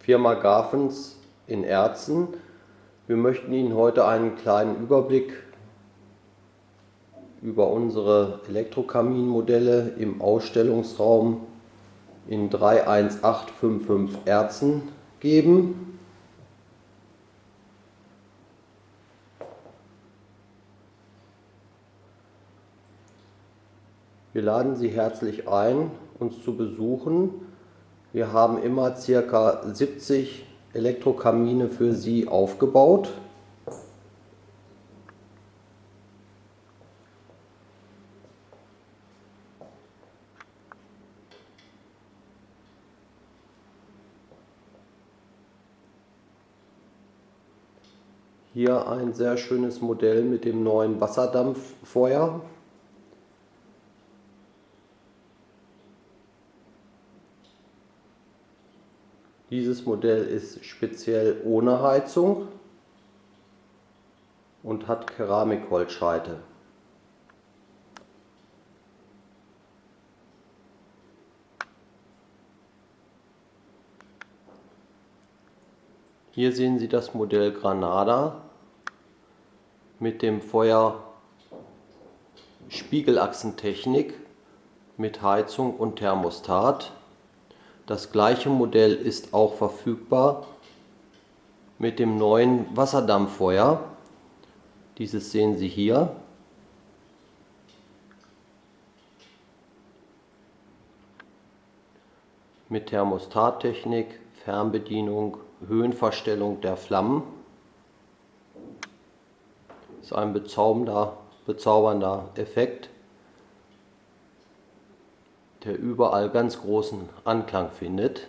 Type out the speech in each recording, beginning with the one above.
Firma Grafens in Erzen. Wir möchten Ihnen heute einen kleinen Überblick über unsere Elektrokaminmodelle im Ausstellungsraum in 31855 Erzen geben. Wir laden Sie herzlich ein, uns zu besuchen. Wir haben immer ca. 70 Elektrokamine für Sie aufgebaut. Hier ein sehr schönes Modell mit dem neuen Wasserdampffeuer. Dieses Modell ist speziell ohne Heizung und hat Keramikholzscheite. Hier sehen Sie das Modell Granada mit dem Feuer Spiegelachsentechnik mit Heizung und Thermostat. Das gleiche Modell ist auch verfügbar mit dem neuen Wasserdampffeuer. Dieses sehen Sie hier. Mit Thermostattechnik, Fernbedienung, Höhenverstellung der Flammen. Das ist ein bezaubernder Effekt, der überall ganz großen Anklang findet.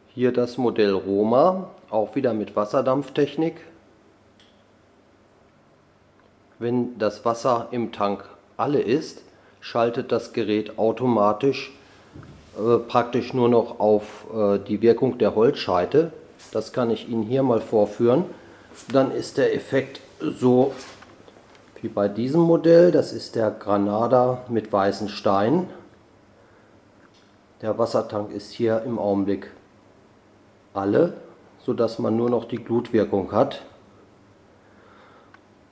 Hier das Modell Roma, auch wieder mit Wasserdampftechnik. Wenn das Wasser im Tank alle ist, schaltet das Gerät automatisch praktisch nur noch auf die Wirkung der Holzscheite. Das kann ich Ihnen hier mal vorführen. Dann ist der Effekt so wie bei diesem Modell. Das ist der Granada mit weißen Steinen. Der Wassertank ist hier im Augenblick alle, sodass man nur noch die Glutwirkung hat.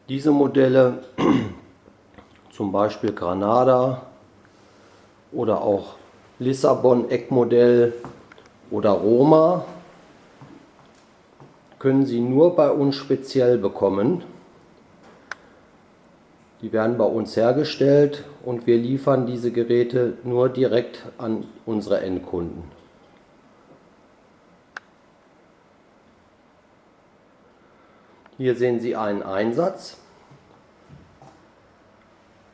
Diese Modelle, zum Beispiel Granada oder auch Lissabon Eckmodell oder Roma, können Sie nur bei uns speziell bekommen. Die werden bei uns hergestellt und wir liefern diese Geräte nur direkt an unsere Endkunden. Hier sehen Sie einen Einsatz.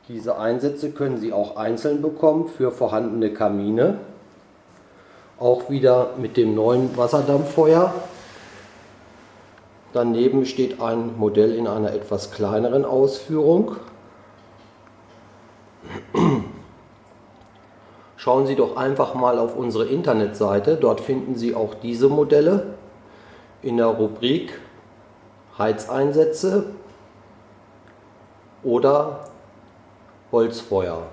Diese Einsätze können Sie auch einzeln bekommen für vorhandene Kamine. Auch wieder mit dem neuen Wasserdampffeuer. Daneben steht ein Modell in einer etwas kleineren Ausführung. Schauen Sie doch einfach mal auf unsere Internetseite. Dort finden Sie auch diese Modelle in der Rubrik Heizeinsätze oder Holzfeuer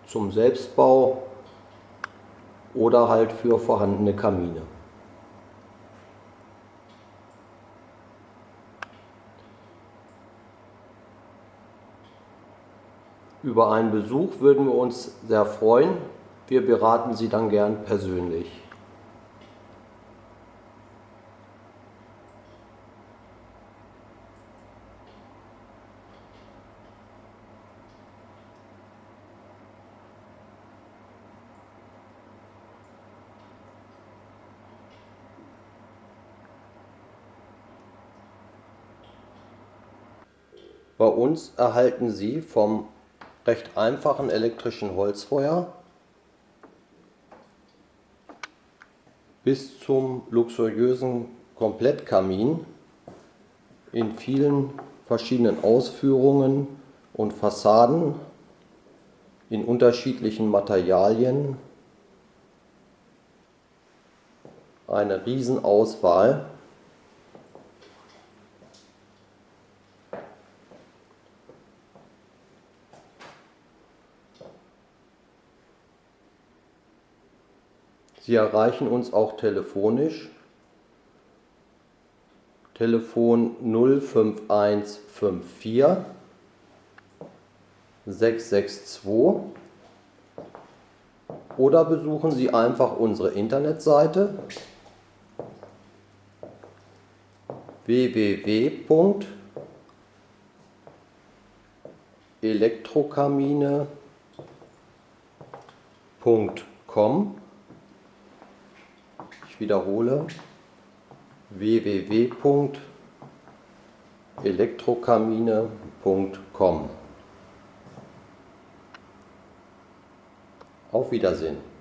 zum Selbstbau oder halt für vorhandene Kamine. Über einen Besuch würden wir uns sehr freuen. Wir beraten Sie dann gern persönlich. Bei uns erhalten Sie vom recht einfachen elektrischen Holzfeuer bis zum luxuriösen Komplettkamin in vielen verschiedenen Ausführungen und Fassaden in unterschiedlichen Materialien eine Riesenauswahl. Sie erreichen uns auch telefonisch. Telefon 05154 662 oder besuchen Sie einfach unsere Internetseite www.elektrokamine.com. Ich wiederhole www.elektrokamine.com. Auf Wiedersehen.